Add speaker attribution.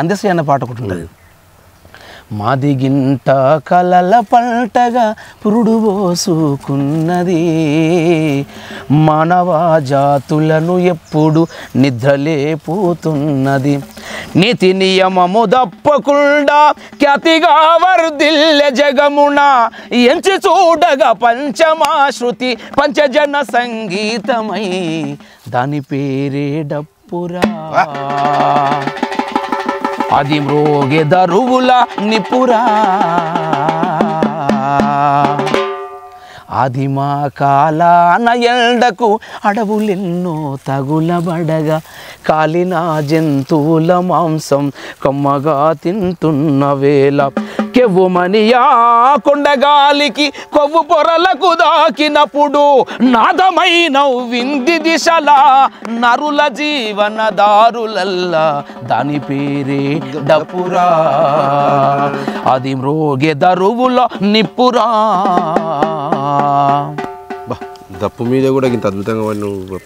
Speaker 1: అందశ్రీ అన్న పాట ఒకటి ఉంటుంది. మాదిగింట కలల పంటగా పురుడు పోసుకున్నది, మానవ జాతులను ఎప్పుడు నిద్రలేపుతున్నది, నీతి నియమము దప్పకుండా ఖ్యాతిగా వర్ధిల్లె జగమున, ఎంచి చూడగా పంచమాశ్రుతి పంచజన సంగీతమై, దాని పేరే డప్పురా, అది మ్రోగే దరువుల నిపురా, అది మా కాలాన ఎండకు అడవులెన్నో తగులబడగా, కాలిన జంతువుల మాంసం కమ్మగా తింటున్న వేళ, కెవ్వుమనియా కొండగాలికి కొవ్వు పొరలకు దాకినప్పుడు, నాదమైన వింది దిశలా నరుల జీవనదారులల్లా, దాని పేరే డప్పురా, అది మ్రోగే దరువుల నిప్పురా.
Speaker 2: దప్పు మీద కూడా ఇంత అద్భుతంగా నువ్వు